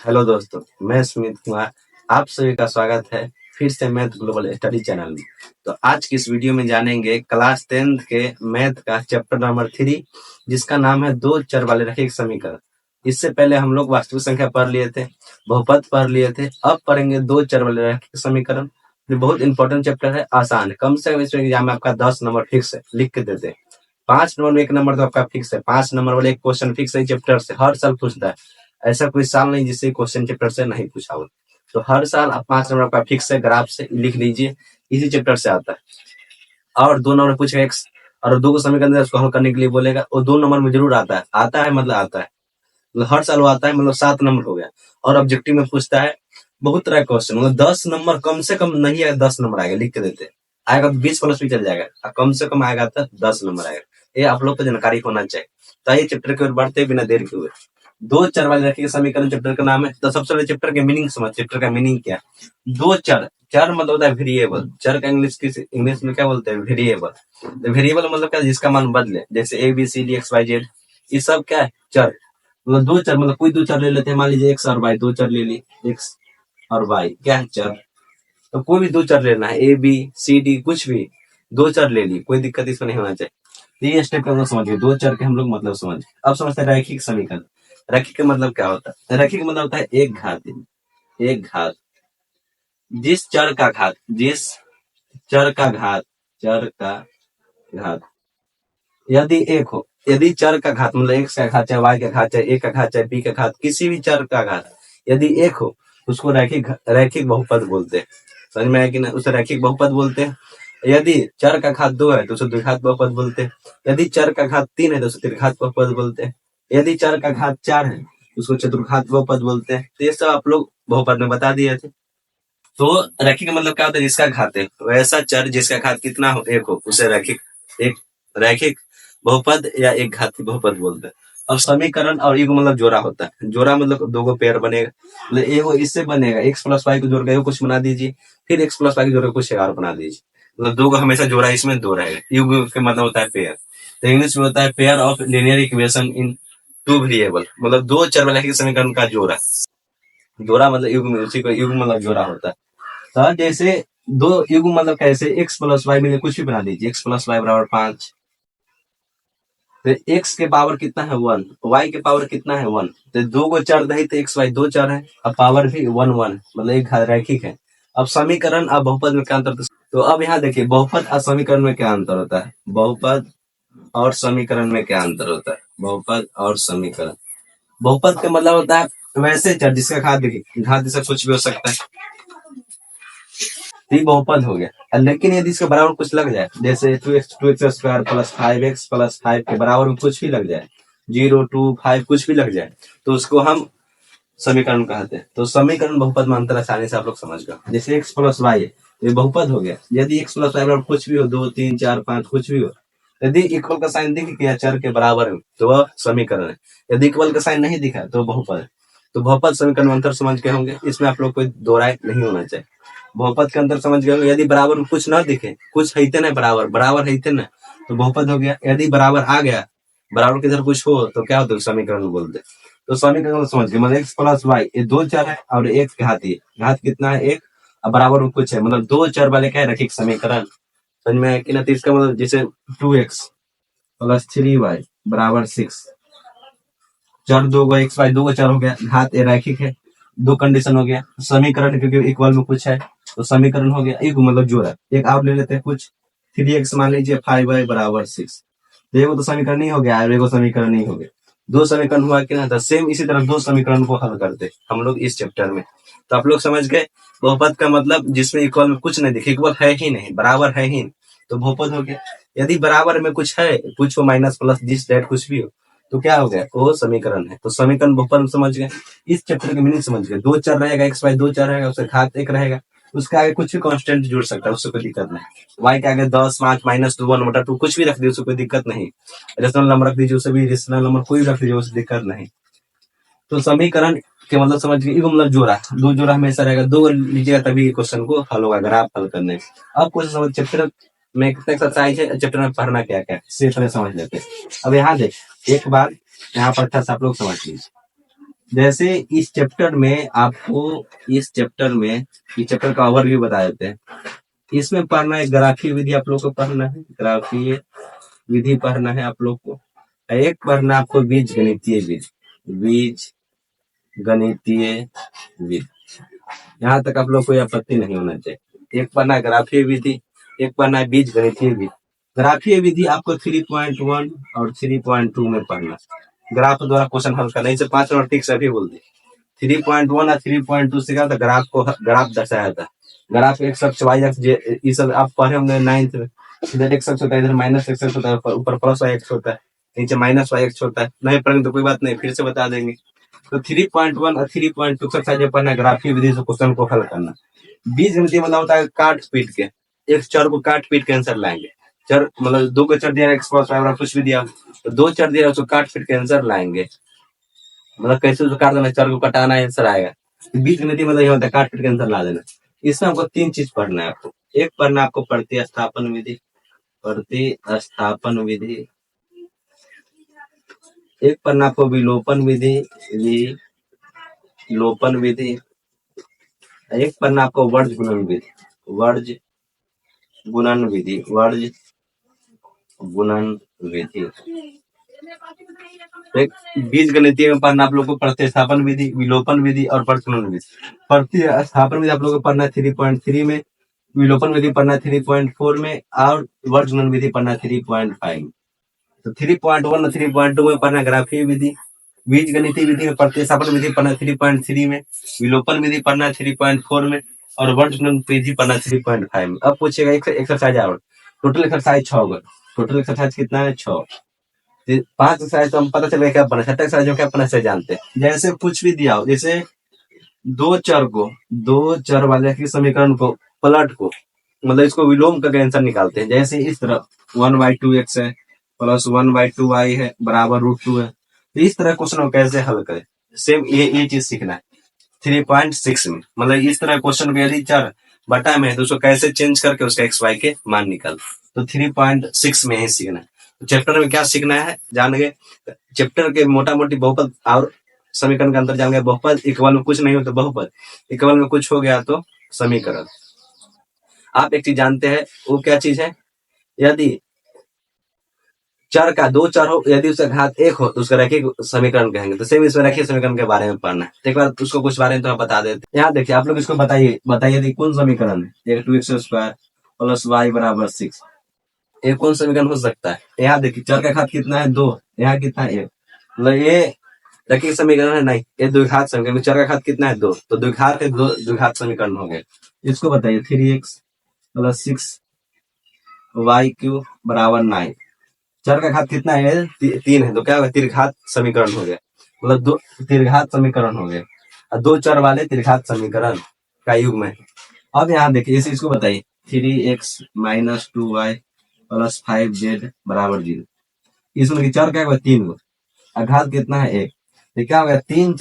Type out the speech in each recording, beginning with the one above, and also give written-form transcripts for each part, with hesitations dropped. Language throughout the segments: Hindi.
हेलो दोस्तों, मैं स्मित कुमार। आप सभी का स्वागत है फिर से मैथ ग्लोबल स्टडी चैनल में। तो आज की इस वीडियो में जानेंगे क्लास 10th के मैथ का चैप्टर नंबर 3, जिसका नाम है दो चर वाले रैखिक समीकरण। इससे पहले हम लोग वास्तविक संख्या पढ़ लिए थे, बहुपद पढ़ लिए थे। अब पढ़ेंगे दो चर वाले रैखिक समीकरण। ये बहुत इंपॉर्टेंट चैप्टर है, आसान है। कम से कम इसमें एग्जाम में आपका 10 नंबर फिक्स है, लिख के देते हैं। 5 नंबर में 1 नंबर तो आपका फिक्स है। 5 नंबर वाले एक क्वेश्चन फिक्स है चैप्टर से, हर साल पूछता है। ऐसा कोई साल नहीं जिससे क्वेश्चन चैप्टर से नहीं पूछा हो। तो हर साल आप 5 नंबर का फिक्स है, ग्राफ से लिख लीजिए, इसी चैप्टर से आता है। और 2 नंबर पूछेगा एक्स, और दो को समीकरण दे उसको हल करने के लिए बोलेगा, वो 2 नंबर में जरूर आता है। आता है मतलब आता है, मतलब हर साल वो आता है, मतलब 7 नंबर हो गया। और ऑब्जेक्टिव में पूछता है बहुत तरह का क्वेश्चन, मतलब 10 नंबर कम से कम नहीं आएगा, 10 नंबर आएगा, लिख के देते हैं। आएगा 20 प्लस भी चल जाएगा, और कम से कम आएगा तो 10 नंबर आएगा। ये आप लोग को जानकारी होना चाहिए। तो आइए चैप्टर की ओर बढ़ते बिना देर के हुए। दो चर वाले रैखिक समीकरण चैप्टर का नाम है। तो सबसे पहले चैप्टर के मीनिंग समझ। चैप्टर का मीनिंग क्या है? दो चर, चर मतलब होता है वेरिएबल। चर का इंग्लिश में क्या बोलते हैं? वेरिएबल। तो वेरिएबल मतलब क्या? जिसका मान बदले, जैसे A B C D X Y Z, ये सब क्या है? चर। मतलब दो चर, मतलब कोई दो चर ले लेते हैं, मान लीजिए एक्स और वाई, दो चर ले ली, एक्स और वाई क्या है? चर। तो कोई भी दो चर लेना है, ए बी सी डी, कुछ भी दो चर ले ली, कोई दिक्कत इसमें नहीं होना चाहिए। तो ये स्टेप हम लोग समझिए, दो चर के हम लोग मतलब समझ। अब समझते हैं रैखिक समीकरण। रैखिक का मतलब क्या होता है? रैखिक का मतलब होता है एक घात। एक घात, जिस चर का घात, जिस चर का घात, चर का घात यदि एक हो, यदि चर का घात मतलब एक्स का घात, चाहे वाई का घात, चाहे ए का घात, चाहे बी का घात, किसी भी चर का घात यदि एक हो, उसको रैखिक बहुपद बोलते हैं। समझ में आया कि ना? उसे रैखिक बहुपद बोलते हैं। यदि चर का घात 2 है तो उसे द्विघात बहुपद बोलते हैं। यदि चर का घात 3 है तो उसे त्रिघात बहुपद बोलते हैं। यदि चर का घात 4 है उसको चतुर्घात बहुपद बोलते हैं। तो ये सब आप लोग बहुपद में बता दिए थे। तो रैखिक का मतलब क्या होता है? जिसका घात है, वैसा चर जिसका घात कितना हो? एक हो, उसे रैखिक, एक रैखिक बहुपद या एक घाती बहुपद बोलते हैं। अब समीकरण और युग्म मतलब जोड़ा होता है। जोड़ा मतलब दो पेयर बनेगा, मतलब एगो इससे बनेगा, एक्स प्लस वाई को जोड़ के कुछ बना दीजिए, फिर एक्स प्लस वाई को जोड़ के कुछ और बना दीजिए। मतलब दो को हमेशा जोड़ा, इसमें दो रहेगा। युग्म का मतलब होता है पेयर। तो इंग्लिश में होता है pair of linear equation in two variable, मतलब दो चर वाले समीकरण का जोड़ा। जोड़ा मतलब युग्म, उसी को युग्म मतलब जोड़ा होता है। तो जैसे दो युग्म मतलब कैसे? एक्स प्लस वाई में कुछ भी बना दीजिए, एक्स प्लस वाई बराबर 5। तो एक्स के पावर कितना है? 1। वाई के पावर कितना है? 1। तो दो को चर नहीं, तो एक्स वाई दो चर है, अब पावर भी 1 1, मतलब एक रैखिक है। अब समीकरण और बहुपद में क्या अंतर? तो अब यहाँ देखिए, बहुपद और समीकरण में क्या अंतर होता है? बहुपद और समीकरण में क्या अंतर होता है? बहुपद और समीकरण, बहुपद का मतलब होता है वैसे चर जिसका घात, देखिए घात जैसा कुछ भी हो सकता है, तो ये बहुपद हो गया। लेकिन यदि इसके बराबर कुछ लग जाए, जैसे 2x square plus 5x plus 5 के बराबर में कुछ भी लग जाए, 0 2 5 कुछ भी लग जाए, तो उसको हम समीकरण कहते हैं। तो समीकरण बहुपद में अंतर आसानी से आप लोग समझ गए। जैसे x प्लस वाई है, ये बहुपद हो गया। यदि x प्लस वाई बराबर कुछ भी हो, 2 3 4 5 कुछ भी हो, यदि इक्वल का साइन दिख गया चर के बराबर है तो वह समीकरण है। यदि इक्वल का साइन नहीं दिखा तो बहुपद है। तो बहुपद समीकरण में अंतर समझ गए होंगे, इसमें आप लोग कोई दो राय नहीं होना चाहिए। बहुपद के अंतर समझ गए होंगे। यदि बराबर में कुछ ना दिखे, कुछ है ना, बराबर बराबर है ना, तो बहुपद हो गया। यदि बराबर आ गया, बराबर की तरफ कुछ हो, तो क्या होता है? समीकरण बोलते। तो समीकरण समझ गए, मतलब एक्स प्लस वाई, ये दो चर है और एक घात है। घात कितना है? एक, और बराबर में कुछ है, मतलब दो चर वाले क्या है? रैखिक समीकरण। समझ में आया कि ना? तो इसका मतलब जैसे 2x प्लस 3y बराबर 6, चर दो को एक्स वाई दो का चर हो गया, घात ए रैखिक है, दो कंडीशन हो गया। समीकरण क्योंकि इक्वल में कुछ है तो समीकरण हो गया। एक मतलब जोड़ा, एक आप ले लेते हैं कुछ, 3x मान लीजिए 5y बराबर 6, तो एगो तो समीकरण नहीं हो गया और एगो समीकरण नहीं हो गया, दो समीकरण हुआ कि ना? तो सेम इसी तरह दो समीकरण को हल करते हम लोग इस चैप्टर में। तो आप लोग समझ गए बहुपद का मतलब जिसमें इक्वल में कुछ नहीं दिखे, इक्वल है ही नहीं, बराबर है ही नहीं, तो बहुपद हो गया। यदि बराबर में कुछ है, कुछ हो, माइनस प्लस दिस दैट कुछ भी हो, तो क्या हो गया? वो समीकरण है। तो समीकरण बहुपद में समझ गए। इस चैप्टर के मीनिंग समझ गए। दो चर रहेगा, एक्स वाई दो चर रहेगा, उसका घात एक रहेगा, उसके आगे कुछ भी कांस्टेंट जुड़ सकता है, उससे कोई दिक्कत नहीं। वाई के आगे 10 5 माइनस 2 1/2 कुछ भी रख दीजिए, उससे कोई दिक्कत नहीं। रेशनल नंबर रख दीजिए, उससे भी रेशनल नंबर कोई भी रख दीजिए, उससे दिक्कत नहीं। तो समीकरण के मतलब समझ गए। इको मतलब जोड़ा, दो जोड़ा हमेशा रहेगा, दो लीजिएगा तभी क्वेश्चन को हल होगा, अगर आप हल करने। अब क्वेश्चन समझ, चैप्टर में कितना एक्सरसाइज है, चैप्टर में पढ़ना क्या क्या है, इसी तरह समझ लेते हैं। अब यहाँ देख, एक बार यहाँ पर अच्छा से आप लोग समझ लीजिए। जैसे इस चैप्टर में आपको इस चैप्टर का ओवरव्यू बता देते हैं। इसमें पढ़ना है ग्राफीय विधि, आप लोग को पढ़ना है ग्राफीय विधि पढ़ना है आप लोग को। एक पढ़ना आपको बीज गणितीय विधि, बीज गणितीय विधि, यहाँ तक आप लोग को कोई आपत्ति नहीं होना चाहिए। एक पढ़ना है ग्राफीय विधि, एक पढ़ना है बीज गणितीय विधि। ग्राफीय विधि आपको 3.1 और 3.2 में पढ़ना, ग्राफ द्वारा क्वेश्चन हल करना। इसे 5 नंबर टिक सभी बोल दी। 3.1 और 3.2 से क्या था, ग्राफ दर्शाया था। ग्राफ एक्स अक्ष वाई अक्ष ये सब आप पढ़े होंगे 9th में। इधर एक्स अक्ष होता है, इधर माइनस एक्स अक्ष होता है, ऊपर प्लस वाई एक्स होता है, नीचे माइनस वाई एक्स होता है। नहीं पढ़ेंगे तो कोई बात नहीं, फिर से बता देंगे। तो 3.1 और 3.2 एक्सरसाइज में पढ़ना ग्राफीय विधि से क्वेश्चन को हल करना। बीज गणितीय मतलब होता है काट पीट के, एक चर को काट पीट के आंसर लाएंगे। चर मतलब 2 को चर दिया, एक्स प्लस वाई कुछ भी दिया तो 2 चर दिया उसको काट पीट के आंसर लाएंगे। मतलब कैसे उसको काट देना, चर को कटाना आंसर आएगा। बीज गणितीय मतलब ये होता है काट पीट के आंसर ला देना। इसमें हमको 3 चीज पढ़ना है आपको। एक पढ़ना आपको प्रतिस्थापन विधि, प्रतिस्थापन विधि। एक पढ़ना आपको विलोपन विधि, विलोपन विधि। एक पढ़ना आपको वर्ज गुणन विधि, वर्ज गुणन विधि, वर्ज गुणन विधि। एक बीज गणितीय में पढ़ना आप लोग को प्रतिस्थापन विधि, विलोपन विधि और वर्ज गुणन विधि। प्रतिस्थापन विधि आप लोग को पढ़ना है 3.3 में, विलोपन विधि पढ़ना है 3.4 में और वर्ज गुणन विधि पढ़ना है 3.5 में। तो 3.1 और 3.2 में पढ़ना ग्राफीय विधि, बीज गणितीय विधि में प्रतिस्थापन विधि पढ़ना 3.3 में, विलोपन विधि पढ़ना 3.4 में और वर्ज गुणन विधि पढ़ना 3.5 में। अब पूछेगा एक्सरसाइज आवर, टोटल एक्सरसाइज 6 होगा। टोटल एक्सरसाइज कितना है, 6। 5 एक्सरसाइज तो हम पता चलेगा क्या पढ़ना, 6 एक्सरसाइज में क्या पढ़ना से जानते हैं। जैसे कुछ भी दिया हो, जैसे दो चर वाले की समीकरण को पलट को मतलब इसको विलोम करके आंसर निकालते हैं। जैसे इस तरह 1/2x है प्लस 1/2y है बराबर √2 है। तो इस तरह क्वेश्चन को कैसे हल करें, सेम ये चीज सीखना है 3.6 में। मतलब इस तरह क्वेश्चन को यदि चर बटा में है तो उसको कैसे चेंज करके उसका एक्स वाई के मान निकाल, तो 3.6 में ही सीखना है। तो चैप्टर में क्या सीखना है जान गए। चैप्टर के मोटा मोटी बहुपद और समीकरण के अंदर जान गए। बहुपद इक्वल में कुछ नहीं हो तो बहुपद, इक्वल में कुछ हो गया तो समीकरण। आप एक चीज जानते हैं, वो क्या चीज है, यदि चर का 2 चर हो, यदि उसका घात 1 हो तो उसका रैखिक समीकरण कहेंगे। तो सेम इसमें रैखिक समीकरण के बारे में पढ़ना है। एक बार उसको कुछ बारे में तो बता देते हैं। यहाँ देखिए आप लोग इसको बताइए कौन समीकरण है, 2x² प्लस वाई बराबर 6, ये कौन समीकरण हो सकता है। यहाँ देखिए चर का घात कितना है 2, यहाँ कितना है 1, मतलब ये रैखिक समीकरण है नहीं, ये द्विघात समीकरण। चर का घात कितना है 2 तो द्विघात है, द्विघात समीकरण हो गए। इसको बताइए 3x प्लस 6y³ बराबर 9, चर का घात कितना है 3 है तो क्या होगा, त्रिघात समीकरण हो गया। मतलब 2 त्रिघात समीकरण हो गए और 2 चर वाले त्रिघात समीकरण का युग्म है। अब यहाँ देखिए इस इसको बताइए 3x minus 2y plus 5z बराबर 0। इसमें चर क्या होगा 3 गो, घात कितना है 1, तो क्या होगा 3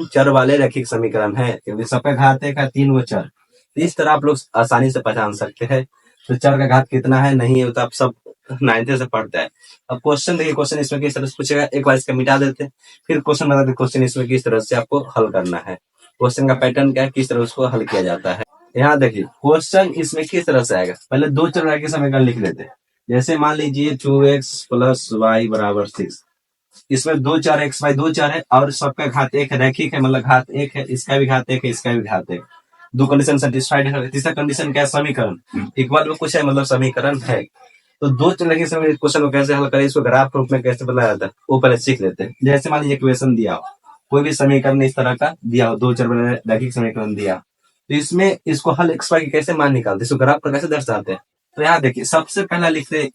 चर वाले रैखिक समीकरण है क्योंकि सबका घात 1 है, 3 गो चर। तो इस तरह आप लोग आसानी से पहचान सकते हैं। तो चर का घात कितना है नहीं है तो आप सब 9th से पढ़ता है। अब क्वेश्चन देखिए, क्वेश्चन इसमें किस तरह से पूछेगा, एक बार इसका मिटा देते हैं फिर क्वेश्चन बताते हैं क्वेश्चन इसमें किस तरह से आपको हल करना है। क्वेश्चन का पैटर्न क्या है, किस तरह उसको हल किया जाता है। यहाँ देखिए क्वेश्चन इसमें किस तरह से आएगा, पहले 2 चर रैखिक समीकरण लिख लेते हैं। जैसे मान लीजिए 2x प्लस वाई बराबर 6, इसमें 2 चर एक्स वाई 2 चर है और सबका घात 1 है, रैखिक है मतलब घात 1 है, इसका भी घात 1 है, इसका भी घात 1। 2 कंडीशन सेटिस्फाइड है। तीसरा कंडीशन क्या है, समीकरण इक्वल में कुछ है मतलब समीकरण है। तो 2 चर रैखिक समीकरण क्वेश्चन को कैसे हल करें, इसको ग्राफ रूप में कैसे बताया जाता है वो पहले सीख लेते हैं। जैसे मान लीजिए इक्वेशन दिया हो, कोई भी समीकरण इस तरह का दिया हो, 2 चर रैखिक समीकरण दिया, तो इसमें इसको हल एक्स वाई के कैसे मान निकालते, इसको ग्राफ पर कैसे दर्शाते हैं। तो यहाँ देखिए सबसे पहला लिखते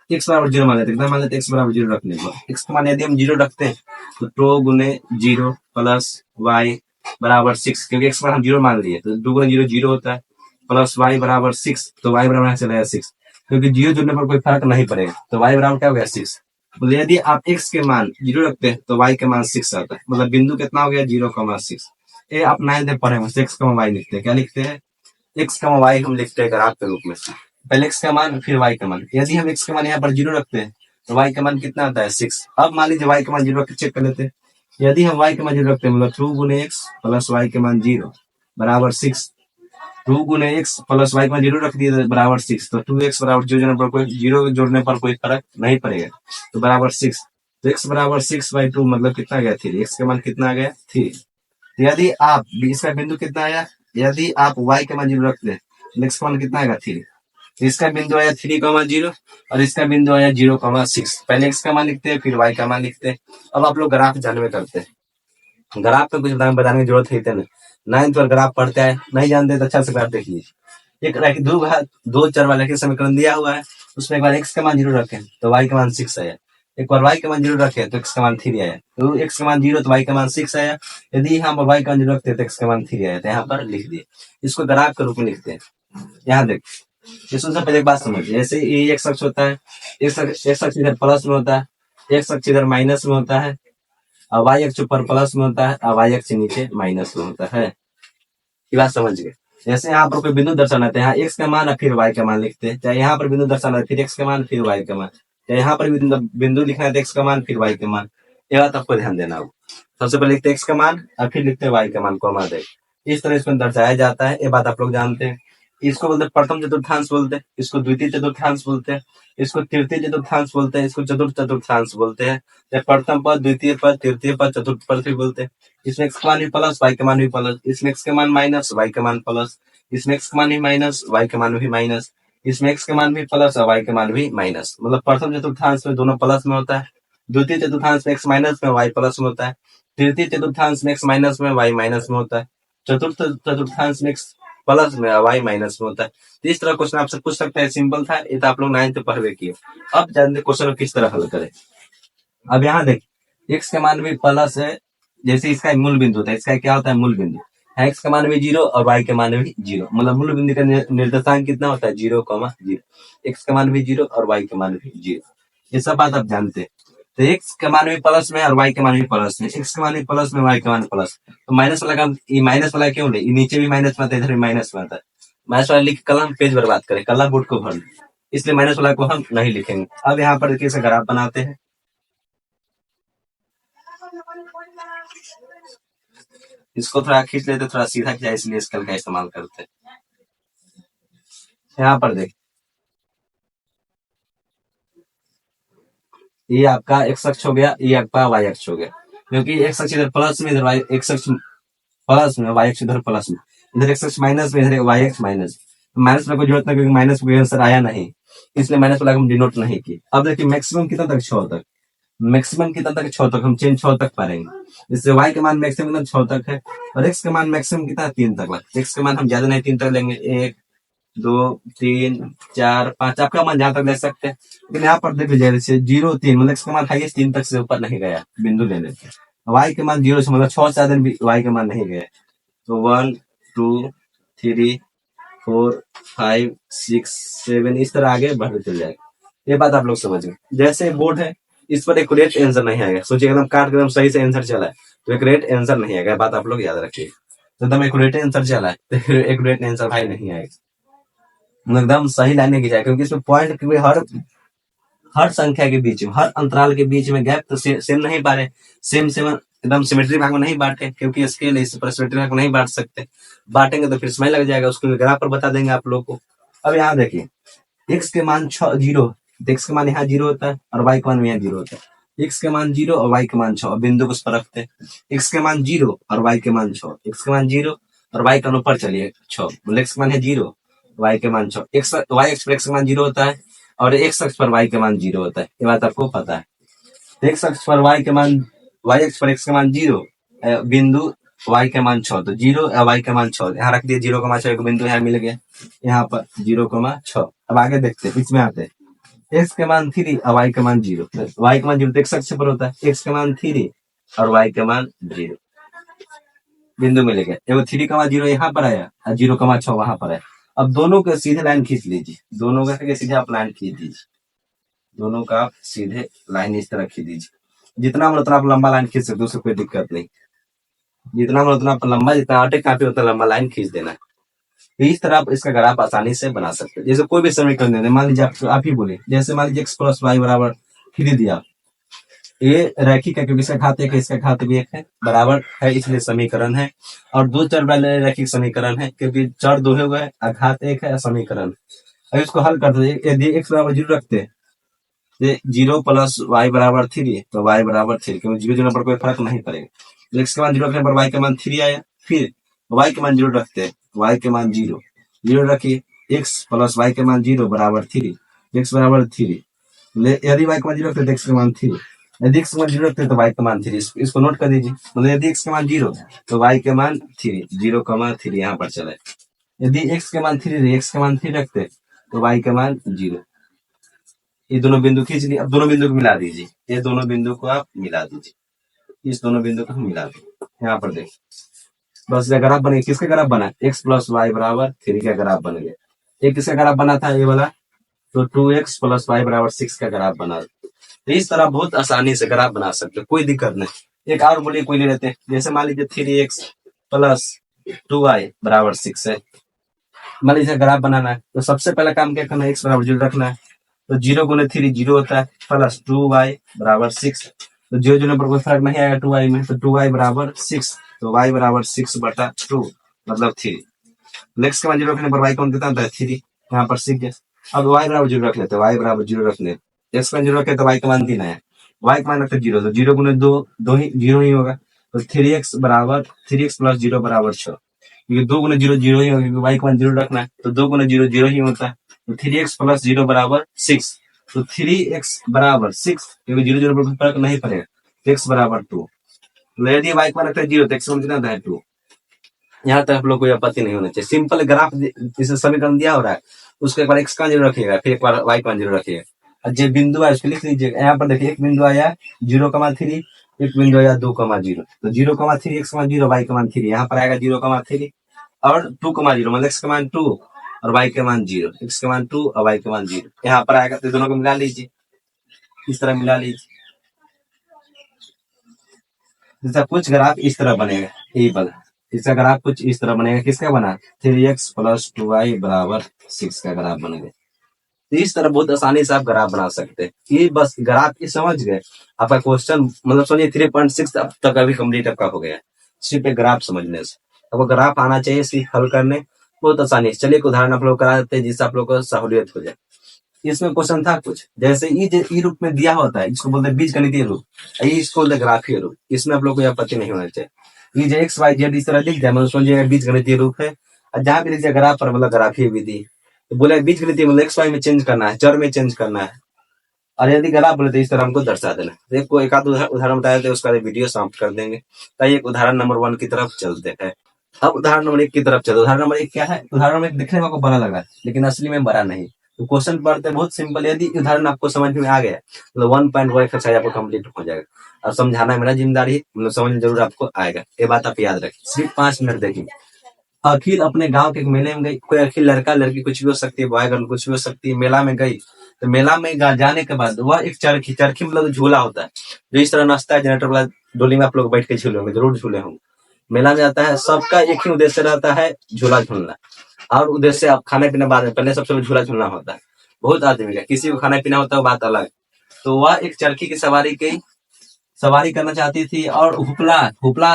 x बराबर 0 मान लेते हैं, मान लेते x बराबर 0 रखने को, x का मान यदि हम 0 रखते हैं तो 2 गुने 0 प्लस y बराबर 6, क्योंकि x पर हम 0 मान लिए तो 2 गुने 0 0 होता है, प्लस y बराबर 6, तो y बराबर चला जाएगा 6, क्योंकि 0 जुड़ने पर कोई फर्क नहीं पड़ेगा तो y बराबर क्या हो गया 6। मतलब यदि आप x के मान 0 रखते हैं तो y के मान 6 आता है, मतलब बिंदु कितना हो गया 0,6। ये आप 9th पढ़े हैं, x, y लिखते हैं, क्या लिखते हैं x, y हम लिखते हैं ग्राफ के रूप में, पहले x का मान फिर y का मान। यदि हम x का मान यहाँ पर 0 रखते हैं तो y का मान कितना आता है 6। अब मान लीजिए y का मान 0 रख के चेक कर लेते हैं, यदि हम y के मान 0 रखते हैं मतलब 2 गुने x प्लस y के मान 0 बराबर 6। 2 गुने x प्लस y के मान 0 रख दिए तो बराबर 6। तो 2x बराबर 0 जोड़ने पर कोई 0 जोड़ने पर कोई फर्क नहीं पड़ेगा, तो बराबर 6। तो x बराबर 6/2 मतलब कितना आ गया 3। x का मान कितना आ गया 3। यदि आप इसका बिंदु कितना आया, यदि आप y के मान 0 रखते हैं तो x का मान कितना आएगा 3। तो इसका बिंदु आया 3,0 और इसका बिंदु आया 0,6। पहले x का मान लिखते हैं फिर y का मान लिखते हैं। अब आप लोग ग्राफ जानवे करते हैं। ग्राफ पे कुछ बताने की जरूरत है इतने नाइन्थ और ग्राफ पढ़ते हैं, नहीं जानते तो अच्छा से ग्राफ देख लीजिए। एक दो चर वाला के समीकरण दिया हुआ है, उसमें एक बार x का मान 0 रखें तो y का मान 6 आया। एक बार y का मान 0 रखे तो x का मान 3 आया। तो x का मान 0 तो y का मान 6 आया। यदि यहाँ पर y का मान 0 रखते तो x का मान 3 आया। तो यहाँ पर लिख दिए, इसको ग्राफ के रूप में लिखते हैं। यहाँ देख, इसमें से पहले एक बात समझिए, जैसे ये एक अक्ष होता है, एक अक्ष इधर प्लस में होता है, एक अक्ष इधर माइनस में होता है, और वाई अक्ष ऊपर प्लस में होता है और वाई अक्ष नीचे माइनस में होता है। ये बात समझ गए। जैसे यहाँ पर कोई बिंदु दर्शाना है, यहाँ एक्स का मान और फिर वाई का मान लिखते हैं। चाहे यहाँ पर बिंदु दर्शाना है फिर एक्स का मान फिर वाई का मान, चाहे यहाँ पर बिंदु लिखना है तो एक्स का मान फिर वाई का मान। ये बात आपको ध्यान देना होगा। सबसे पहले लिखते हैं एक्स का मान और फिर लिखते हैं वाई का मान, कॉमा दे। इस तरह इसको दर्शाया जाता है, ये बात आप लोग जानते हैं। इसको बोलते हैं प्रथम चतुर्थांश बोलते हैं, इसको द्वितीय चतुर्थांश बोलते हैं, इसको तृतीय चतुर्थांश बोलते हैं, इसको चतुर्थ चतुर्थांश बोलते हैं। प्रथम पद, द्वितीय पद, तृतीय पद, चतुर्थ पद भी बोलते हैं। इसमें एक्स का मान भी प्लस वाई का मान भी प्लस, इसमें एक्स का मान माइनस वाई का मान प्लस, इसमें एक्स का मान भी माइनस वाई का मान भी माइनस, इसमें एक्स का मान भी प्लस और वाई का मान भी माइनस। मतलब प्रथम चतुर्थांश में दोनों प्लस में होता है, द्वितीय चतुर्थांश में एक्स माइनस में वाई प्लस में होता है, तृतीय चतुर्थांश में एक्स माइनस में वाई माइनस में होता है, चतुर्थ चतुर्थांश में एक्स प्लस में वाई माइनस में होता है। तो इस तरह क्वेश्चन आपसे पूछ सकता है, सिंपल था, ये तो आप लोग 9th पढ़वे किए। अब जानते क्वेश्चन किस तरह हल करें। अब यहाँ देखिए, एक्स का मान भी प्लस है, जैसे इसका मूल बिंदु होता है, इसका क्या होता है मूल बिंदु, एक्स का मान भी 0 और वाई का मान भी 0। मतलब मूल बिंदु का निर्देशांक कितना होता है 0,0। एक्स का मान भी 0 और वाई का मान भी 0। ये सब बात आप जानते हैं। तो एक्स का मान भी प्लस में और वाई का मान भी प्लस में, एक्स का मान भी प्लस में वाई का मान प्लस। तो माइनस वाला का ये माइनस वाला क्यों ले, नीचे भी माइनस में आता है इधर भी माइनस में आता है। माइनस वाला लिख कल हम पेज बर्बाद करें, कल बोर्ड को भर, इसलिए माइनस वाला को हम नहीं लिखेंगे। अब यहाँ पर कैसे ग्राफ बनाते हैं, इसको थोड़ा खींच लेते, थोड़ा सीधा खींचा, इसलिए स्केल का इस्तेमाल करते हैं। यहाँ पर देख, ये आपका एक्स अक्ष हो गया, ये आपका वाई अक्ष हो गया, क्योंकि एक्स अक्ष इधर प्लस में, इधर वाई एक्स अक्ष प्लस में, वाई अक्ष इधर प्लस में, इधर एक्स अक्ष माइनस में, इधर वाई अक्ष माइनस। माइनस में कोई जरूरत नहीं, क्योंकि माइनस कोई आंसर आया नहीं, इसलिए माइनस वाला हम डिनोट नहीं किए। अब देखिए मैक्सिमम कितना तक 6 तक, मैक्सिमम कितना तक 6 तक, हम चेंज 6 तक पढ़ेंगे। इससे वाई का मान मैक्सिमम कितना 6 तक है, और एक्स का मान मैक्सिमम कितना 3 तक है। एक्स का मान हम ज्यादा नहीं 3 तक लेंगे, 1 2 3 4 5, आपका मान जहां तक ले सकते हैं। लेकिन यहाँ पर देख लीजिए, जैसे 0 3 मतलब इसका मान हाईएस्ट 3 तक से ऊपर नहीं गया बिंदु लेने से। वाई के मान 0 से मतलब 6 से ज्यादा वाई के मान नहीं गए। तो 1 2 3 4 5 6 7 इस तरह आगे बढ़ते चल जाएगा। ये बात आप लोग समझ गए। जैसे बोर्ड है, इस पर एक करेक्ट आंसर नहीं आएगा, सोचिए एकदम काट एकदम सही से आंसर चला है तो एक करेक्ट आंसर नहीं आएगा, बात आप लोग याद रखिए। तो एकदम एक आंसर चला है तो एक करेक्ट आंसर भाई नहीं आएगा, एकदम सही लाइन की जाए, क्योंकि इसमें पॉइंट हर संख्या के बीच में, हर अंतराल के बीच में गैप तो सेम नहीं पा रहे, सेम सेम एकदम सिमेट्री भाग में नहीं बांटे, क्योंकि स्केल इस पर सिमेट्री भाग में नहीं बांट सकते, बांटेंगे तो फिर समय लग जाएगा, उसको ग्राफ पर बता देंगे आप लोग को। अब यहाँ देखिए, एक्स के मान 0, एक्स के मान यहाँ 0 होता है और वाई के मान यहाँ 0 होता है। एक्स के मान 0 और वाई के मान 6, बिंदु को उस पर रखते हैं। एक्स के मान 0 और वाई के मान 6, एक्स के मान 0 और वाई का ऊपर चलिए 6, बोले एक्स के मान है 0, वाई के मान 6, एक्स वाई एक्स पर एक्स के मान 0 होता है और एक्स अक्ष पर वाई के मान 0 होता है, ये बात आपको पता है। एक्स अक्ष पर वाई के मान, वाई अक्ष पर एक्स के मान 0, बिंदु वाई के मान 6, तो 0 या वाई के मान 6 यहाँ रख दिए, 0,6 एक बिंदु यहाँ मिल गया, यहाँ पर 0,6। अब आगे देखते हैं, इसमें आते हैं, एक्स के मान 3 और वाई के मान 0, वाई के मान 0 तो एक्स अक्ष पर होता है, एक्स के मान 3 और वाई के मान 0 बिंदु मिल गया। एगो 3,0 यहाँ पर आया और 0,6 वहां पर है। अब दोनों का सीधे लाइन खींच लीजिए, दोनों का सीधे आप लाइन खींच दीजिए, दोनों का आप सीधे लाइन इस तरह खींच दीजिए। जितना मन उतना आप लंबा लाइन खींच सकते हो, उससे कोई दिक्कत नहीं, जितना मन उतना आप लंबा, जितना आटे काफी उतना लंबा लाइन खींच देना है। तो इस तरह आप इसका ग्राफ आसानी से बना सकते हैं। जैसे कोई भी समीकरण दे, मान लीजिए आप ही बोले, जैसे मान लीजिए एक्स प्लस वाई बराबर 3 दिया, ये रैखिक है क्योंकि इसका घात एक है, इसका घात भी एक है, बराबर है इसलिए समीकरण है। और दो चर वाले रैखिक समीकरण है क्योंकि चर दो हो गए, घात एक है, समीकरण। अब इसको हल करते हैं, यदि x बराबर 0 रखते हैं, ये 0 प्लस y बराबर 3, तो y बराबर 3, क्योंकि 0 0 पर कोई फर्क नहीं पड़ेगा। x के मान 0 रखने पर y के मान 3 आया। फिर y के मान 0 रखते हैं, y के मान 0 रखिए, x प्लस y के मान 0 बराबर 3, x बराबर 3। यदि y के मान 0 रखते हैं तो x के मान 3, यदि x के मान 0 रखते हैं तो y के मान 3। इसको नोट कर दीजिए। मतलब यदि x के मान 0 तो y के मान 3, 0,3 यहाँ पर चले। यदि x के मान 3 x के मान 3 रखते तो y के मान 0। ये दोनों बिंदु खींच लिए। अब दोनों बिंदु को मिला दीजिए, ये दोनों बिंदु को आप मिला दीजिए, इस दोनों बिंदु को मिला दीजिए। यहाँ पर देखिए बस ग्राफ बने। किसका ग्राफ बना? x प्लस वाई बराबर 3 का ग्राफ बन गया। एक किसका ग्राफ बना था? ये वाला, तो 2x प्लस वाई बराबर 6 का ग्राफ बना। तो इस तरह बहुत आसानी से ग्राफ बना सकते हो, कोई दिक्कत नहीं। एक और बोलिए कोई ले लेते हैं, जैसे मान लीजिए 3x प्लस 2y बराबर 6 है। मान लीजिए ग्राफ बनाना है तो सबसे पहला काम क्या करना है, x बराबर 0 रखना है। तो 0 गुने 3 0 होता है, प्लस 2y बराबर 6। तो 0 0 पर कोई फर्क नहीं आएगा 2y में, तो 2y बराबर 6, तो y बराबर 6 बटा 2 मतलब 3। नेक्स्ट के मान 0 रखने पर y कौन कितना होता है? 3, यहाँ पर 6। अब y बराबर 0 रख लेते हैं, y बराबर 0 रखने, x का 0 रखे तो y का मान 3 आया, y का मान रखते 0, तो 0 गुने 2 2 ही 0 ही होगा। तो 3x बराबर 3x प्लस 0 बराबर 6, क्योंकि 2 गुने 0 0 ही होगा, क्योंकि y का मान 0 रखना है, तो 2 गुने 0 0 ही होता है। तो 3x प्लस 0 बराबर 6, तो 3x बराबर 6, क्योंकि 0 0 पर फर्क नहीं पड़ेगा, तो x बराबर 2। यदि y का मान रखते हैं 0 तो x का मान कितना है? 2। यहाँ तक आप लोग कोई आपत्ति नहीं होना चाहिए। सिंपल ग्राफ जिसे समीकरण दिया हो रहा है उसके एक बार x का 0 रखिएगा, फिर एक बार y का 0 रखिएगा, और जो बिंदु है उसको लिख लीजिएगा। यहाँ पर देखिए एक बिंदु आया 0,3, एक बिंदु आया 2,0, तो 0,3 x का मान 0, y का मान 3, यहाँ पर आएगा 0,3 और 2,0, मतलब x का मान 2 और y के मान 0, x के मान 2 और y के मान 0 यहाँ पर आएगा। तो दोनों को मिला लीजिए, इस तरह मिला लीजिए। जैसा कुछ ग्राफ इस तरह बनेगा, यही बना इसका ग्राफ कुछ इस तरह बनेगा। किसका बना? 3x प्लस 2y बराबर 6 का ग्राफ बन गया। तो इस तरह बहुत आसानी से आप ग्राफ बना सकते हैं। ये बस ग्राफ की समझ गए, आपका क्वेश्चन मतलब समझिए 3.6 अब तक अभी कंप्लीट आपका हो गया सिर्फ एक ग्राफ समझने से। आपको ग्राफ आना चाहिए सिर्फ हल करने, बहुत आसानी है। चलिए एक उदाहरण आप लोग करा देते हैं जिससे आप लोग को सहूलियत हो जाए। इसमें क्वेश्चन था कुछ जैसे ई रूप में दिया होता है, इसको बोलते हैं बीजगणितीय रूप, इसको बोलते हैं ग्राफीय रूप। इसमें आप लोग को यह आपत्ति नहीं होना चाहिए। ये जो एक्स वाई जेड इस तरह लिख जाए मतलब समझिएगा बीजगणितीय रूप है, और जहां भी लिख जाए ग्राफ पर मतलब ग्राफीय विधि। तो बोले बीजगणितीय मतलब एक्स वाई में चेंज करना है, चर में चेंज करना है, और यदि ग्राफ बोले तो इस तरह हमको दर्शा देना। देखो एक आध उदाहरण बताया थे, उसका वीडियो समाप्त कर देंगे। तो एक उदाहरण नंबर 1 की तरफ चलते हैं। अब उदाहरण नंबर 1 की तरफ चलो। उदाहरण नंबर 1 क्या है? उदाहरण नंबर 1 दिखने में आपको बड़ा लगा लेकिन असली में बड़ा नहीं। तो क्वेश्चन पढ़ते बहुत सिंपल। यदि उदाहरण आपको समझ में आ गया तो 1.1 एक्सरसाइज आपको कंप्लीट हो जाएगा, और समझाना मेरा जिम्मेदारी, मतलब समझ जरूर आपको आएगा। ये बात आप याद रखिए, सिर्फ 5 मिनट देखिए। अखिल अपने गांव के एक मेले में गई। कोई अखिल लड़का लड़की कुछ भी हो सकती है, बॉय गर्ल कुछ भी हो सकती है। मेला में गई तो मेला में जाने के बाद वह एक चरखी, चरखी मतलब झूला होता है जो इस तरह नाचता है, जनरेटर वाला डोली में आप लोग बैठ के झूले होंगे, जरूर झूले होंगे। मेला में जाता है, सबका एक ही उद्देश्य रहता है, झूला झूलना। और उद्देश्य आप खाने पीने बाद में, पहले सबसे पहले झूला झूलना होता है। बहुत आदमी का, किसी को खाना पीना होता है वो बात अलग। तो वह एक चरखी की सवारी करना चाहती थी। और हुपला हुपला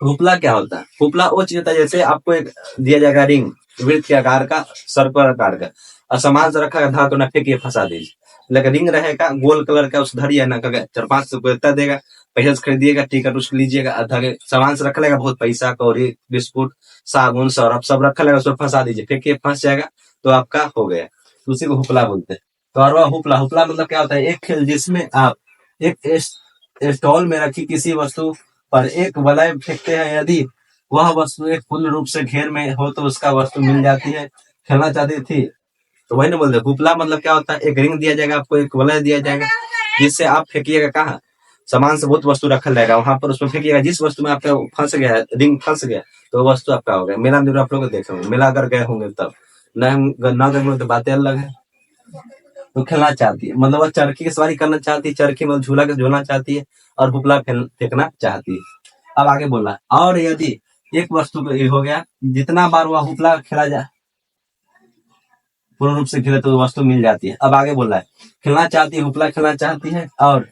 हुपला क्या होता है? हुपला वो चीज होता है जैसे आपको एक दिया जाएगा रिंग, वृत्त के आकार का, सर्कल आकार का, और सामान से रखा धातु तो न फेंकिए, फंसा दीजिए। लेकिन रिंग रहेगा गोल कलर का, उस धरिए ना 4-5 रुपये देगा, पैसा से खरीदिएगा, टिकट उसको लीजिएगा, धागे सामान से रख लेगा, बहुत पैसा कौड़ी बिस्कुट साबुन सरफ सब रखा लेगा, उसको फंसा दीजिए, फेंकिए, फंस जाएगा, तो आपका हो गया। तो उसी को हुपला बोलते हैं। तो और वह हुपला हुपला मतलब क्या होता है? एक खेल जिसमें आप एक स्टॉल में रखी किसी वस्तु पर एक वलय फेंकते हैं, यदि वह वस्तु एक पूर्ण रूप से घेर में हो तो उसका वस्तु मिल जाती है। खेलना चाहती थी तो वही ना बोलते। हुपला मतलब क्या होता है? एक रिंग दिया जाएगा आपको, एक वलय दिया जाएगा, जिससे आप फेंकिएगा कहाँ? सामान से बहुत वस्तु रखा रहेगा, वहां पर उसमें फेंकिएगा। जिस वस्तु में आपका फंस गया है, रिंग फंस गया, तो वो वस्तु आपका हो गया। मेला में आप लोग देखे होंगे, मेला अगर गए होंगे तब, न गए होंगे तो बातें अलग है। तो खेलना चाहती है मतलब वह चरखी की सवारी करना चाहती है, चरखी मतलब झूला के झूलना चाहती है, और हुपला फेंकना चाहती है। अब आगे बोला, और यदि एक वस्तु को ये हो गया, जितना बार वह हुपला खेला जाए पूर्ण रूप से खेले तो वस्तु मिल जाती है। अब आगे बोल रहा है, खेलना चाहती है, हुपला खेलना चाहती है, और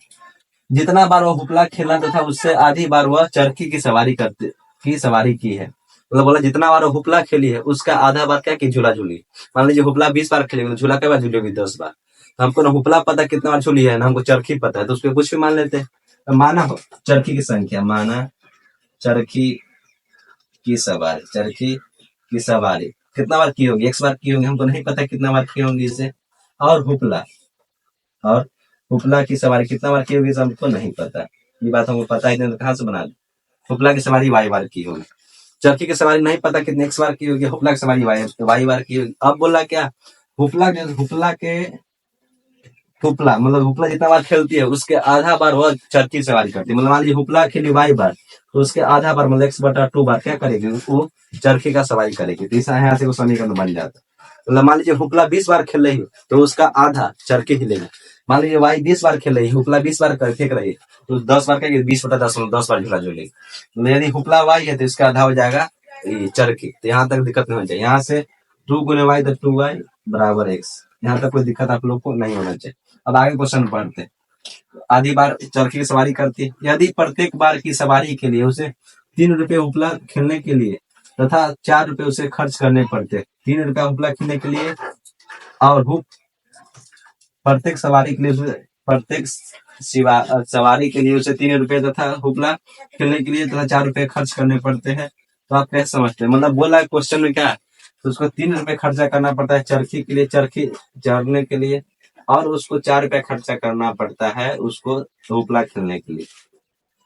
जितना बार वो हुपला खेला तथा उससे आधी बार वह चरखी की सवारी की है। मतलब बोला जितना बार वो हुपला खेली है उसका आधा बार क्या की झूला झूली। मान लीजिए हुपला 20 बार खेलेगी तो झूला कई बार झूलेगी 10 बार। तो हमको ना हुपला पता कितना बार झूली है ना हमको चरखी पता है, तो उसके कुछ भी मान लेते हैं। तो माना चरखी की संख्या, माना चरखी चरखी की सवारी कितना बार की होगी, 1 बार की होगी, हमको नहीं पता कितना बार की होंगी इसे। और और हुपला की सवारी कितना बार की होगी हमको नहीं पता। ये बात हमको पता ही नहीं तो कहाँ से बना दे। हुपला की सवारी वाई बार की होगी, चरखी की सवारी नहीं पता कितने 1 बार की होगी, हुपला की सवारी वाई बार की होगी। अब बोला क्या, हुपला मतलब हुपला जितना बार खेलती है उसके आधा बार वह चरखी सवारी करती है। मतलब मान लीजिए हुपला खेली वाई बार तो उसके आधा बार मतलब 1/2 बार क्या करेगी, वो चरखी का सवारी करेगी। तो यहाँ से वो समीकरण बन जाता है। मतलब मान लीजिए हुपला 20 बार खेल रही है तो उसका आधा चरखी हिलेगी। मान लीजिए वाई 20 बार खेल रही है, हुपला 20 बार फेंक रही है तो 10 बार क्या 20/10 10 बार झूला झूलेगी। मतलब यदि हुपला वाई है तो इसका आधा हो जाएगा चरखी। तो यहाँ तक दिक्कत नहीं होनी चाहिए। यहाँ से 2 गुने वाई तो 2y बराबर x। यहाँ तक कोई दिक्कत आप लोग को नहीं होना चाहिए। अब आगे क्वेश्चन पढ़ते हैं। आधी बार चरखी की सवारी करती है, यदि प्रत्येक बार की सवारी के लिए उसे 3 रुपए हुपला खेलने के लिए तथा 4 रुपए उसे खर्च करने पड़ते। 3 रुपया हुपला खेलने के लिए और प्रत्येक सवारी के लिए उसे 3 रुपए तथा हुपला खेलने के लिए तथा 4 रुपए खर्च करने पड़ते हैं। तो आप कैसे समझते हैं, मतलब बोला है क्वेश्चन में क्या है, तो उसको 3 रुपए खर्चा करना पड़ता है चरखी के लिए, चरखी चढ़ने के लिए, और उसको 4 रुपया खर्चा करना पड़ता है उसको हुपला खेलने के लिए।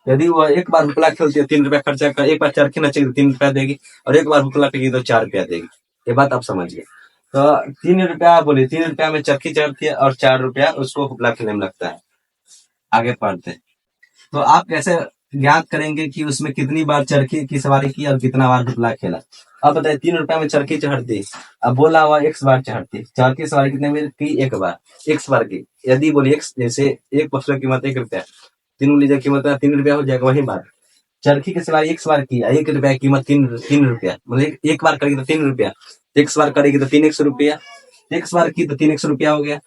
यदि वो एक बार हुपला खेलती है 3 रुपया खर्चा कर, एक बार चरखी नचेगी तो 3 रुपया देगी, और एक बार हुपला फेंकेगी तो 4 रुपया देगी। ये बात आप समझिए। तो 3 रुपया बोले, 3 रुपया में चरखी चढ़ती है और 4 रुपया उसको हुपला खेलने में लगता है। आगे पढ़ते हैं। तो आप कैसे ज्ञात करेंगे कि उसमें कितनी बार चरखी की सवारी की और कितना बार हुपला खेला। अब बताइए 3 रुपया में चरखी चढ़ती, अब बोला हुआ 1 बार चढ़ती, चरखी सवारी कितने में की, 1 बार, 1 बार की। यदि बोली एक जैसे एक पशु की कीमत 1 रुपया, 3 कीमत 3 रुपया हो जाएगा, वही बात चरखी की सवारी 1 बार की, 1 रुपया की कीमत 3 रुपया, मतलब एक बार करेगी तो 3 रुपया, 1 बार करेगी तो 3 1 रुपया, 1 बार की तो 3 1 रुपया हो गया,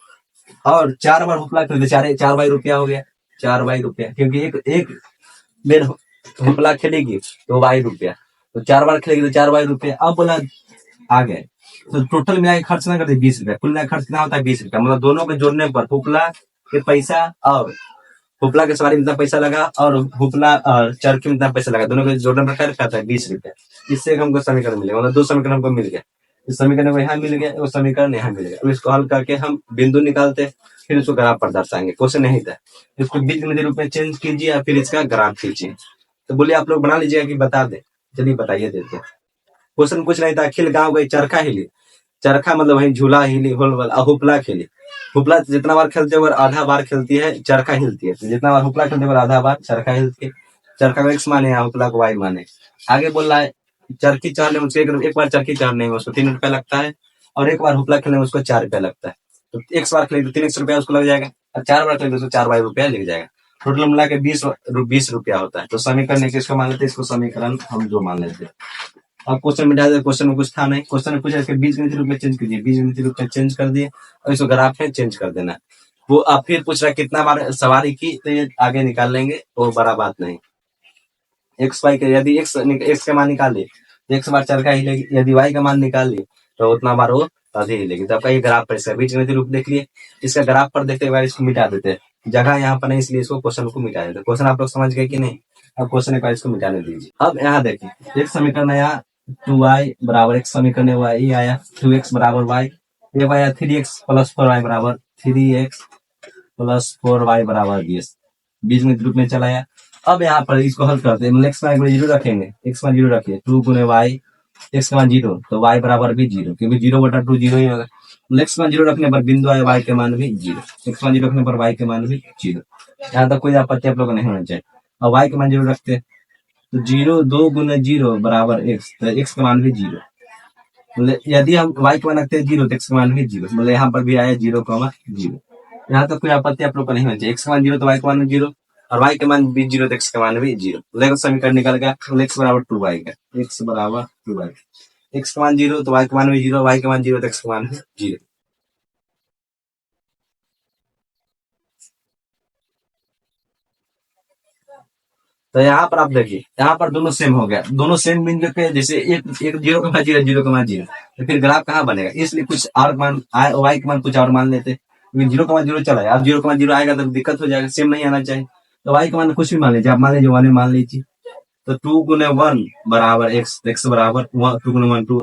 और 4 बार हुपला खेले 4 4 बाई रुपया हो गया, 4 बाई रुपया, क्योंकि एक एक बेर हुपला खेलेगी तो बाई रुपया, तो 4 बार खेलेगी तो 4 बाई रुपया। अब बोला आ गए तो टोटल मिला के खर्च ना करते 20 रुपया, कुल मिला खर्च कितना होता है 20 रुपया। मतलब दोनों को जोड़ने पर हुपला के पैसा और हुपला के सवारी में इतना पैसा लगा और हुपला और चरखी में इतना पैसा लगा, दोनों को जोड़ने पर क्या आता है 20 रुपया। इससे हमको समीकरण मिलेगा, मतलब 2 समीकरण हमको मिल गया। इस समीकरण को यहाँ मिल गया, वो समीकरण यहाँ मिल गया। अब इसको हल करके हम बिंदु निकालते हैं, फिर उसको ग्राफ पर दर्शाएंगे। क्वेश्चन नहीं था, इसको बीजगणितीय रूप में चेंज कीजिए और फिर इसका ग्राफ खींचिए। तो बोलिए आप लोग बना लीजिएगा कि बता दे, चलिए बताइए देते। क्वेश्चन कुछ नहीं था, अखिल गांव गई चरखा हिली, चरखा मतलब वही झूला हिली, हुपला खेली। हुपला जितना बार खेलते हैं आधा बार खेलती है चरखा हिलती है, तो जितना बार हुपला खेलते हैं आधा बार चरखा हिलती है। चरखा को x माने, हुपला को y माने। आगे बोल रहा है चरखी चढ़ने में उसको एक बार चरखी चढ़ने में उसको 3 रुपया लगता है, और एक बार हुपला खेलने में उसको 4 रुपया लगता है। तो 1 बार खेले तो 3 रुपया उसको लग जाएगा, और 4 बार खेले तो उसको 4 बाई रुपया लग जाएगा। टोटल मिला के 20 रुपया होता है। तो समीकरण किसको मान लेते हैं, इसको समीकरण हम जो मान लेते हैं। अब क्वेश्चन मिटा दे, क्वेश्चन में कुछ था नहीं, क्वेश्चन में पूछा बीजगणितीय रूप में चेंज कीजिए, बीजगणितीय रूप में चेंज कर दिए और इसको ग्राफ में चेंज कर देना। वो अब फिर पूछ रहा है कितना बार सवारी की, तो ये आगे निकाल लेंगे, वो बड़ा बात नहीं। एक्स वाई के यदि एक्स का मान निकाल लिए तो 1 बार चरखा हिलेगी, यदि वाई का मान निकाल लिए तो उतना बार वो आधी हिलेगी। तो आपका ये ग्राफ पर इसका बीजगणितीय रूप देख लिए, इसका ग्राफ पर देखते हुए इसको मिटा देते हैं, जगह यहाँ पर नहीं इसलिए इसको क्वेश्चन को मिटा देते। क्वेश्चन आप लोग समझ गए कि नहीं। अब क्वेश्चन एक बार इसको मिटाने दीजिए। अब यहाँ देखिए एक समीकरण आया 2y बराबर, एक समीकरण y आया 2x बराबर y, एक आया 3x प्लस 4y बराबर 3x प्लस 4y बराबर 20, बीजगणित रूप में चलाया। अब यहाँ पर इसको हल करते हैं, एक्स का जीरो रखेंगे, एक्स का जीरो रखिए 2 गुने वाई, एक्स का मान 0 तो y बराबर भी 0, क्योंकि 0/2 0 ही होगा। एक्स का जीरो रखने पर बिंदु आए y के मान भी 0, एक्स का जीरो रखने पर y के मान भी 0। यहाँ तक कोई आपत्ति आप लोग को नहीं होना चाहिए। और y के मान 0 रखते हैं तो 0 2 गुने 0 बराबर x, तो x का मान भी 0। मतलब यदि हम y के मान रखते हैं 0 तो x का मान भी 0, मतलब यहाँ पर भी आया 0,0। यहाँ तक कोई आपत्ति आप लोग को नहीं होना चाहिए। x का मान 0 तो y का मान भी 0, और y के मान भी 0 तो x का मान भी 0। लेकिन समीकरण निकल गया x बराबर 2y का, x बराबर 2y, x का मान 0 तो y का मान भी 0, y का मान 0 तो x का मान भी 0। तो यहाँ पर आप देखिए, यहाँ पर दोनों सेम हो गया, दोनों सेम बिंदु पे जैसे एक एक 0,0 0,0, तो फिर ग्राफ कहाँ बनेगा? इसलिए कुछ और मान वाई का मान कुछ और मान लेते, क्योंकि 0,0 चला है, अब 0,0 आएगा तो दिक्कत हो जाएगा, सेम नहीं आना चाहिए। तो वाई का मान कुछ भी मान लीजिए, आप मान लीजिए 1 मान लीजिए, तो 2 गुने 1 बराबर x बराबर 2 गुने 1 2,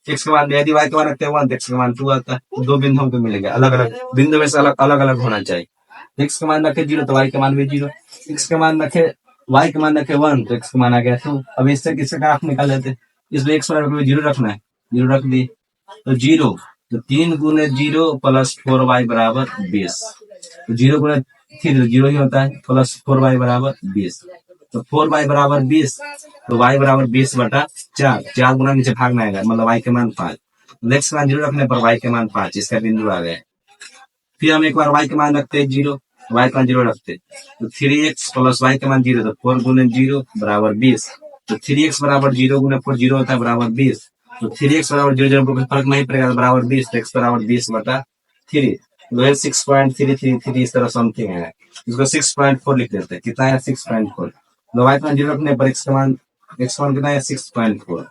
x का मान यदि y का मान रखते हैं 1 तो x का मान 2 आता है। दो बिंदु हमको मिलेंगे, अलग अलग बिंदु में से अलग अलग होना चाहिए। x का मान रखे 0 तो y का मान भी 0, x का मान रखे y का मान रखे 1 तो x का मान आ गया 2। अब इससे किससे ग्राफ निकाल लेते हैं, इसलिए x बराबर 0 रखना है, 0 रख दी तो 0, तो 3 गुने 0 प्लस 4y बराबर 20, तो 0 गुने 3 0 ही होता है, प्लस 4y बराबर 20, तो 4y बराबर 20, तो y बराबर 20/4, 4 गुना नीचे भागना आएगा, मतलब y के मान 5, x का मान 0 रखने पर y के मान 5, इसका बिंदु आ गया। फिर हम एक बार y के मान रखते हैं 0, y का मान 0 रखते, तो 3x प्लस y के मान 0, तो 4 गुने 0 बराबर 20, तो 3x बराबर 0 गुने 4 0 होता है बराबर 20, तो 3x बराबर 0 0 कोई फर्क नहीं पड़ेगा, बराबर 20, तो x बराबर 20/3, तो 6.333 इस तरह समथिंग है, इसको 6.4 लिख देते हैं, कितना है 6.4, तो y का मान 0 रखने पर x का मान कितना है 6.4।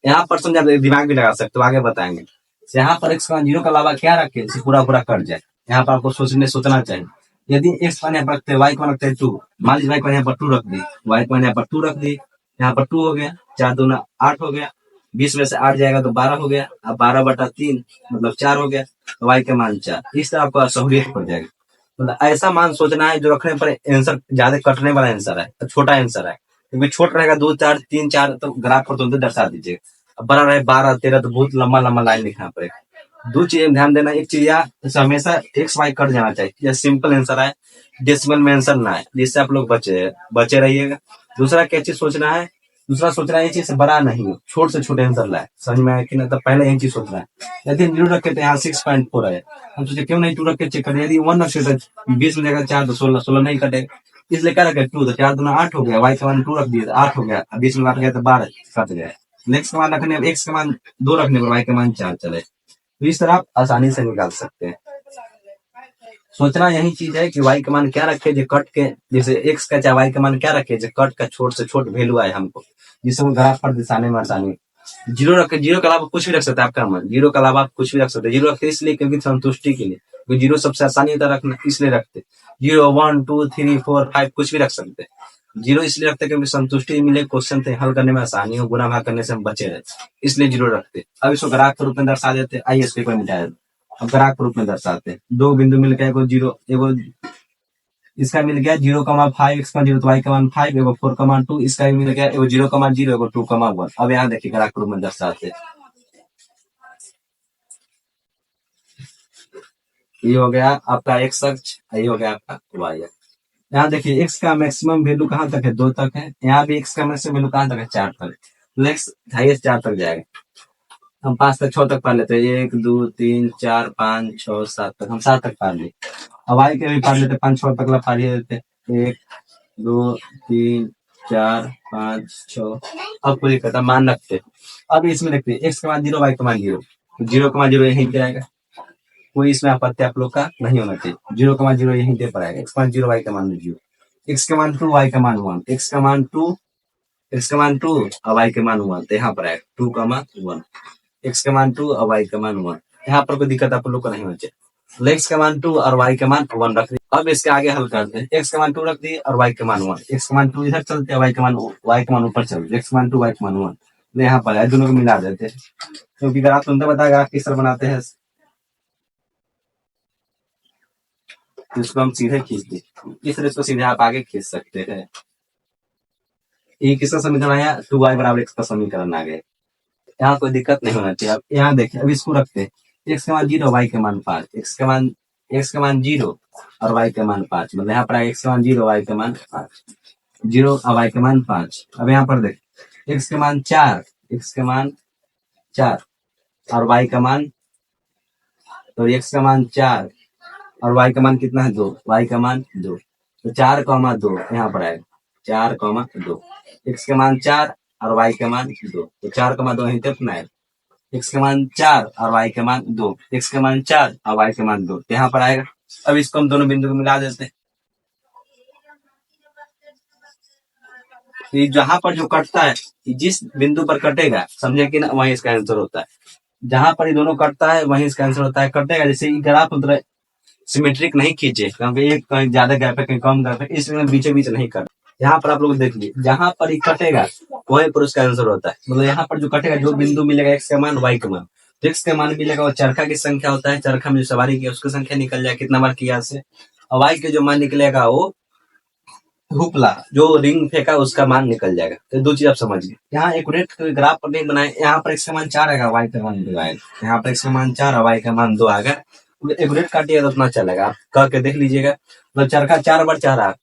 यहाँ पर समझा दिमाग भी लगा सकते हो, आगे बताएंगे। यहाँ पर x का मान 0 के अलावा क्या रखे, इसे पूरा पूरा कट जाए, यहाँ पर आपको सोचना चाहिए। यदि x का मान यहाँ पर रखते हैं, y का मान रखते हैं 2, मान लीजिए y का मान यहाँ पर 2 रख दी, y का मान यहाँ पर 2 रख दी, यहाँ पर 2 हो गया, 4 दूना 8 हो गया, 20 में से 8 जाएगा तो 12 हो गया, अब 12/3 मतलब 4 हो गया, तो y का मान 4, इस तरह आपको सहूलियत पड़ जाएगी। मतलब ऐसा मान सोचना है जो रखने पर आंसर ज्यादा कटने वाला आंसर है, छोटा आंसर है, क्योंकि छोटा रहेगा 2 4 3 4 तो ग्राफ पर तुरंत दर्शा दीजिए, अब बड़ा रहे 12 13 तो बहुत लंबा लंबा लाइन लिखना पड़ेगा। दो चीजें ध्यान देना, एक चीज या हमेशा एक्स वाई कट जाना चाहिए, यह सिंपल आंसर है, डेसिमल में आंसर ना है, जिससे आप लोग बचे रहिएगा। दूसरा क्या चीज सोचना है, दूसरा सोचना है ये चीज बड़ा नहीं हो, छोट से छोटे आंसर लाए, समझ में आया कि ना? तो पहले यही चीज सोचना है। यदि 0 रखे तो यहाँ 6.4 है, हम सोचे क्यों नहीं 2 रख के चेक करें, यदि 1 रखे तो 20 में जाएगा 4 तो 16 16 नहीं कटेगा, इसलिए क्या रखे 2, तो 4 दूना 8 हो गया, वाई का मान 2 रख दिया 8 हो गया, 20 में काट गया तो 12 कट गया। नेक्स्ट का मान रखने एक्स का मान 2 रखने पर वाई का मान 4 चले, तो इस तरह आप आसानी से निकाल सकते हैं। सोचना यही चीज है कि वाई का मान क्या रखे जो कट के, जैसे एक्स का चाहे वाई का मान क्या रखे जो कट का छोट से छोट वैल्यू आए हमको, जिससे वो ग्राफ पर दिखाने में आसानी। 0 रखे, 0 के अलावा कुछ भी रख सकते हैं, आपका मन 0 के अलावा आप कुछ भी रख सकते हैं, 0 रखते इसलिए क्योंकि संतुष्टि के लिए, क्योंकि 0 सबसे आसानी होता है रखना, इसलिए रखते 0 1 2 3 4 5 कुछ भी रख सकते हैं। 0 इसलिए रखते क्योंकि संतुष्टि मिले, क्वेश्चन थे हल करने में आसानी हो, गुना भाग करने से हम बचे रहे, इसलिए 0 रखते। अब इसको ग्राफ के रूप में दर्शा देते, आइए इस पेपर मिटा देते, अब ग्राफ के रूप में दर्शाते हैं। दो बिंदु मिल गया, एगो 0 एगो इसका मिल गया 0,5 x का 0 तो y का मान 5, एगो 4,2 इसका भी मिल गया, एगो 0,0 एगो 2,1। अब यहाँ देखिए ग्राफ के रूप में दर्शाते, ये हो गया आपका x अक्ष, ये हो गया आपका y अक्ष। यहाँ देखिए x का मैक्सिमम वैल्यू कहाँ तक है, 2 तक है, यहाँ भी x का मैक्सिमम वैल्यू कहाँ तक है, 4 तक, तो x हाईएस्ट 4 तक जाएगा। हम 5 तक 6 तक पढ़ लेते हैं, 1 2 3 4 5 6 7 तक, हम 7 तक पढ़ लिए। अब y के भी पढ़ लेते, 5 6 तक पढ़ लेते, 1 2 3 4 5 6, अब कोई दिक्कत मान रखते। अब इसमें देखते x का मान 0 y का मान 0, तो 0 का मान 0 यहीं पे आएगा, कोई इसमें आपत्ति आप लोग का नहीं होना चाहिए, 0 का मान 0 यहीं पे पर आएगा, x का मान 0 y का मान 0, x का मान 2 y का मान 1, x का मान 2 और y का मान 1, तो यहाँ पर आएगा 2,1, x का मान 2 और y का मान 1, यहाँ पर कोई दिक्कत आप लोग को नहीं होना चाहिए। x का मान 2 और y का मान 1 रख दी। अब इसके आगे हल करते हैं, x का मान 2 रख दी और y का मान 1, x का मान 2 इधर चलते हैं, y का मान ऊपर चलते, x का मान 2 y का मान 1, तो यहाँ पर है, दोनों को मिला देते हैं, क्योंकि ग्राफ तुमने बताया किस तरह बनाते हैं, इसको हम सीधे खींच दी, इस तरह इसको सीधे आप आगे खींच सकते हैं। ये किसका समीकरण आया, 2y बराबर x का समीकरण आ गया, यहाँ कोई दिक्कत नहीं होना चाहिए। अब यहाँ देखिए, अब इसको रखते हैं, x का मान 0 y के मान 5, x का मान 0 और y का मान 5, मतलब यहाँ पर x का मान 0 y का मान 5, 0 और y का मान 5। अब यहाँ पर देख, x का मान 4 और y का मान, तो x का मान 4 और y का मान कितना है 2, y का मान 2, तो 4,2 यहाँ पर आएगा, 4,2, x का मान 4 और y का मान 2, तो 4,2 यहीं तक है, x का मान 4 और y का मान 2, x का मान 4 और y का मान 2, यहाँ पर आएगा। अब इसको हम दोनों बिंदु को मिला देते हैं, तो ये जहां पर जो कटता है, जिस बिंदु पर कटेगा समझे कि ना, वहीं इसका आंसर होता है। जहां पर ये दोनों कटता है वहीं इसका आंसर होता है। कटेगा जैसे ग्राफ मतलब सिमेट्रिक नहीं खींचे, क्योंकि एक कहीं ज्यादा गैप है कहीं कम गैप है, इसलिए बीचों बीच नहीं कट। यहाँ पर आप लोग देख लीजिए, जहां पर ये कटेगा वहीं पर उसका आंसर होता है। मतलब यहाँ पर जो कटेगा, जो बिंदु मिलेगा एक्स का मान वाई का मान, तो एक्स का मान मिलेगा वो चरखा की संख्या होता है, चरखा में जो सवारी की उसकी संख्या निकल जाए कितना बार किया से, और वाई के जो मान निकलेगा वो हुपला जो रिंग फेंका उसका मान निकल जाएगा। तो दो चीज आप समझिए। यहाँ एक रेट ग्राफ पर नहीं बनाए, यहाँ पर एक्स का मान 4 आएगा, वाई का मान 2 आएगा। यहाँ पर एक्स का मान 4 और वाई का मान 2 आएगा। एक रेट काटिएगा तो उतना चलेगा, आप करके देख लीजिएगा। तो चरखा 4 बार चाह रहा,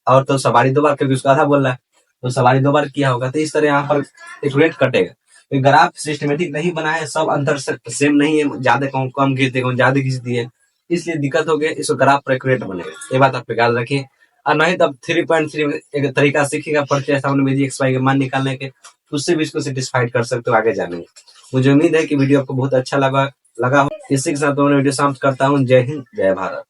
और तो सवारी 2 बार, क्योंकि उसका आधा बोल रहा है तो सवारी 2 बार किया होगा। तो इस तरह यहाँ पर एक रेट कटेगा। तो ग्राफ सिस्टमेटिक नहीं बनाए, सब अंतर सेम नहीं है, ज्यादा कम खींचते ज्यादा खींचती है, इसलिए दिक्कत हो गया। इसको ग्राफ पर एक रेट बनेगा, ये बात आप ख्याल रखिए। और नहीं तब 3.3 में एक तरीका सीखिएगा पढ़ते सामने एक्स वाई के मान निकालने के, उससे भी इसको सेटिस्फाइड कर सकते हो आगे जाने में। मुझे उम्मीद है कि वीडियो आपको बहुत अच्छा लगा हो। इसी के साथ मैं वीडियो समाप्त करता हूँ। जय हिंद, जय भारत।